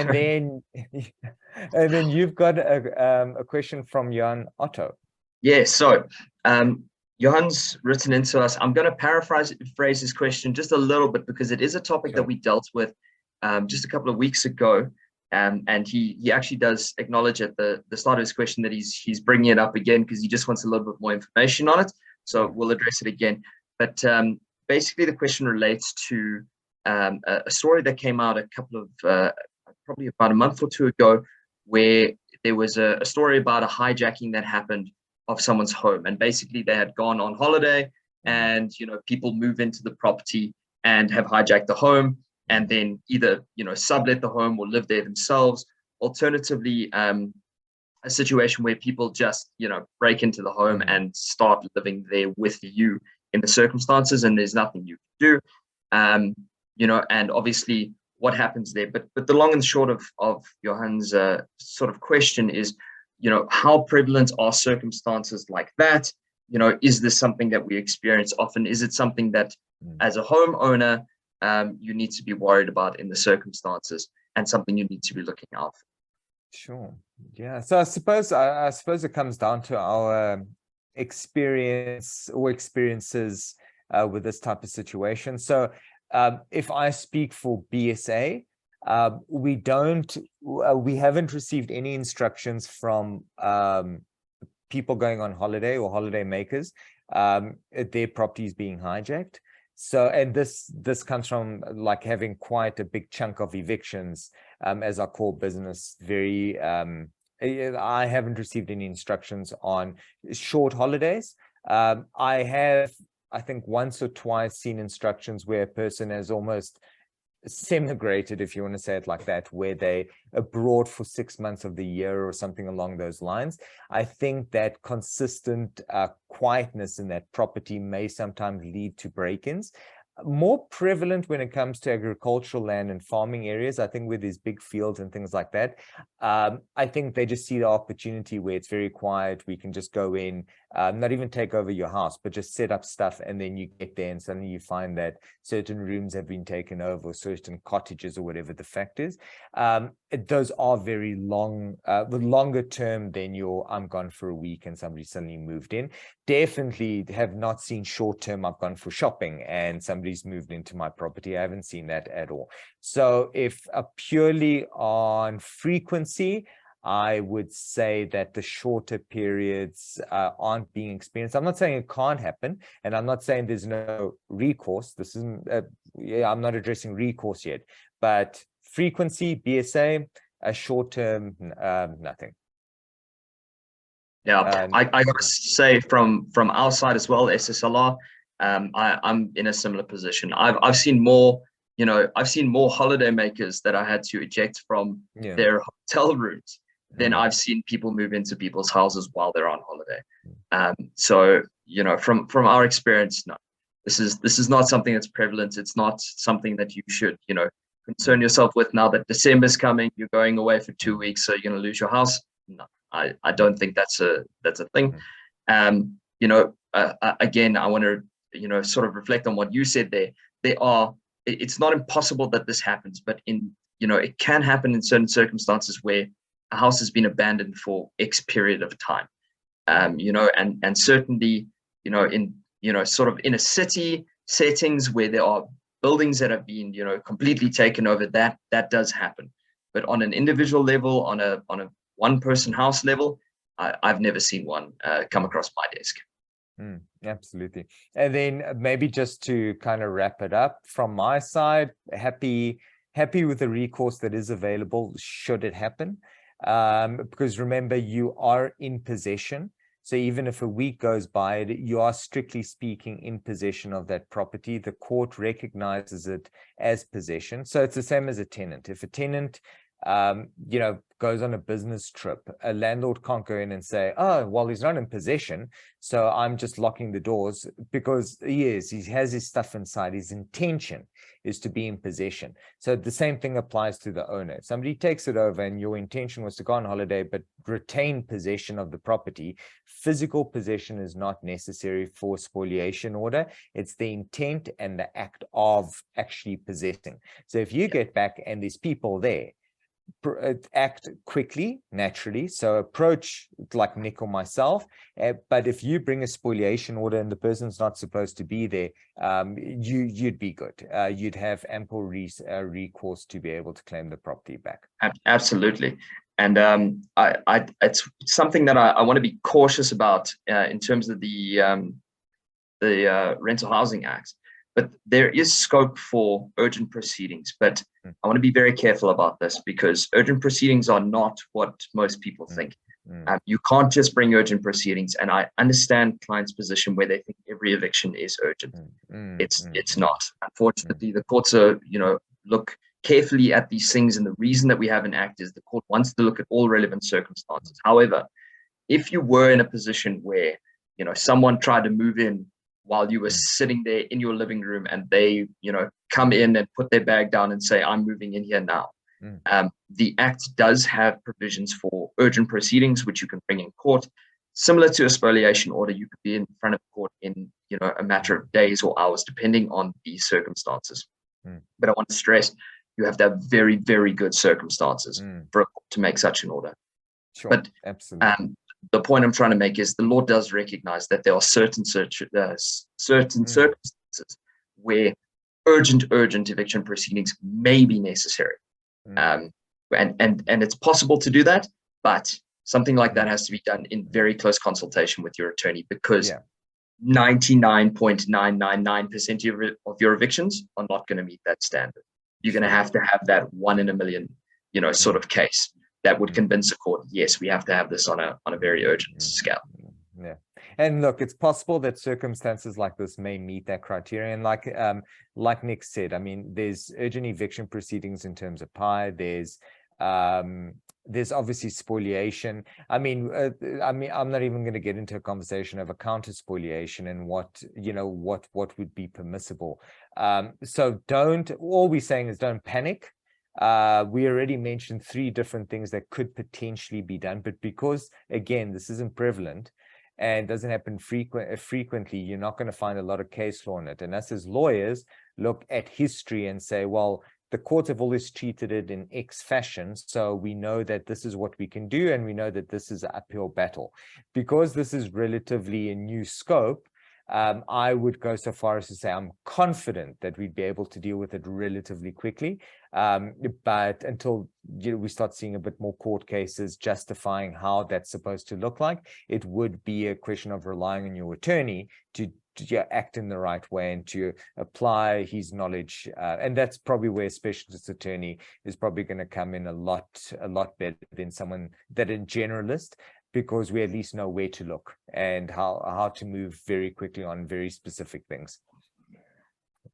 and then and then you've got a question from Jan Otto. Yeah, so Johan's written into us. I'm going to paraphrase his question just a little bit because it is a topic that we dealt with just a couple of weeks ago. And he actually does acknowledge at the start of his question that he's bringing it up again because he just wants a little bit more information on it. So we'll address it again. But basically, the question relates to a story that came out a couple of probably about a month or two ago, where there was a story about a hijacking that happened of someone's home, and basically they had gone on holiday, and people move into the property and have hijacked the home, and then either sublet the home or live there themselves. Alternatively, a situation where people just break into the home and start living there with you in the circumstances, and there's nothing you can do. And obviously what happens there. But the long and short of Johan's sort of question is, how prevalent are circumstances like that? Is this something that we experience often? Is it something that as a homeowner, you need to be worried about in the circumstances, and something you need to be looking out for? Sure. Yeah. So I suppose it comes down to our experiences with this type of situation. So if I speak for BSA, we haven't received any instructions from people going on holiday or holiday makers, their properties being hijacked. So, and this comes from like having quite a big chunk of evictions as our core business. I haven't received any instructions on short holidays. I have, I think, once or twice seen instructions where a person has almost semigrated, if you want to say it like that, where they abroad for 6 months of the year or something along those lines. I think that consistent quietness in that property may sometimes lead to break-ins. More prevalent when it comes to agricultural land and farming areas, I think, with these big fields and things like that. I think they just see the opportunity where it's very quiet. We can just go in, not even take over your house, but just set up stuff, and then you get there and suddenly you find that certain rooms have been taken over, or certain cottages, or whatever the fact is. Those are very long, longer term than your I'm gone for a week and somebody suddenly moved in. Definitely have not seen short term, I've gone for shopping and somebody's moved into my property. I haven't seen that at all. So if purely on frequency, I would say that the shorter periods aren't being experienced. I'm not saying it can't happen, and I'm not saying there's no recourse. This isn't, I'm not addressing recourse yet, but frequency, BSA, a short term, nothing. Yeah, I got to say from our side as well, SSLR, I'm in a similar position. I've seen more, I've seen more holiday makers that I had to eject from their hotel rooms than I've seen people move into people's houses while they're on holiday. So, from our experience, no, this is not something that's prevalent. It's not something that you should, concern yourself with now that December's coming. You're going away for 2 weeks, so you're going to lose your house. No, I don't think that's a thing. Again, I want to, sort of reflect on what you said there. It's not impossible that this happens, but it can happen in certain circumstances where a house has been abandoned for X period of time. And certainly, sort of in a city settings where there are buildings that have been, completely taken over, that does happen. But on an individual level, on a one-person house level, I've never seen one come across my desk. Absolutely. And then maybe just to kind of wrap it up from my side, happy with the recourse that is available should it happen. Because remember, you are in possession. So even if a week goes by, you are strictly speaking in possession of that property. The court recognizes it as possession. So it's the same as a tenant. If a tenant goes on a business trip, a landlord can't go in and say, oh, well, he's not in possession, so I'm just locking the doors, because he has his stuff inside. His intention is to be in possession. So the same thing applies to the owner. If somebody takes it over and your intention was to go on holiday but retain possession of the property, physical possession is not necessary for spoliation order. It's the intent and the act of actually possessing. So if you get back and there's people there, act quickly, naturally. So approach like Nick or myself. But if you bring a spoliation order and the person's not supposed to be there, you'd be good. You'd have ample recourse to be able to claim the property back. Absolutely. And it's something that I want to be cautious about in terms of the Rental Housing Act. But there is scope for urgent proceedings. But I want to be very careful about this, because urgent proceedings are not what most people think. You can't just bring urgent proceedings. And I understand clients' position where they think every eviction is urgent. It's not. Unfortunately, the courts are, look carefully at these things. And the reason that we have an act is the court wants to look at all relevant circumstances. However, if you were in a position where, someone tried to move in while you were sitting there in your living room, and they, come in and put their bag down and say, I'm moving in here now. The Act does have provisions for urgent proceedings, which you can bring in court. Similar to a spoliation order, you could be in front of court in, a matter of days or hours, depending on the circumstances. But I want to stress, you have to have very, very good circumstances for a court to make such an order. Sure, but absolutely. The point I'm trying to make is the law does recognize that there are certain circumstances where urgent eviction proceedings may be necessary. And it's possible to do that, but something like that has to be done in very close consultation with your attorney, because 99.999% of your evictions are not going to meet that standard. You're going to have that 1 in a million, sort of case that would convince a court, yes, we have to have this on a very urgent scale. Yeah. And look, it's possible that circumstances like this may meet that criterion. Like Nick said, I mean, there's urgent eviction proceedings in terms of PI. There's obviously spoliation. I'm not even going to get into a conversation of a counter spoliation and what would be permissible. So all we're saying is don't panic. We already mentioned 3 different things that could potentially be done, but because again, this isn't prevalent and doesn't happen frequently, you're not going to find a lot of case law on it. And us as lawyers look at history and say, well, the courts have always treated it in X fashion, so we know that this is what we can do, and we know that this is an uphill battle. Because this is relatively a new scope, I would go so far as to say I'm confident that we'd be able to deal with it relatively quickly. But until we start seeing a bit more court cases justifying how that's supposed to look like, it would be a question of relying on your attorney to act in the right way and to apply his knowledge. And that's probably where a specialist attorney is probably going to come in a lot better than someone that a generalist, because we at least know where to look and how to move very quickly on very specific things.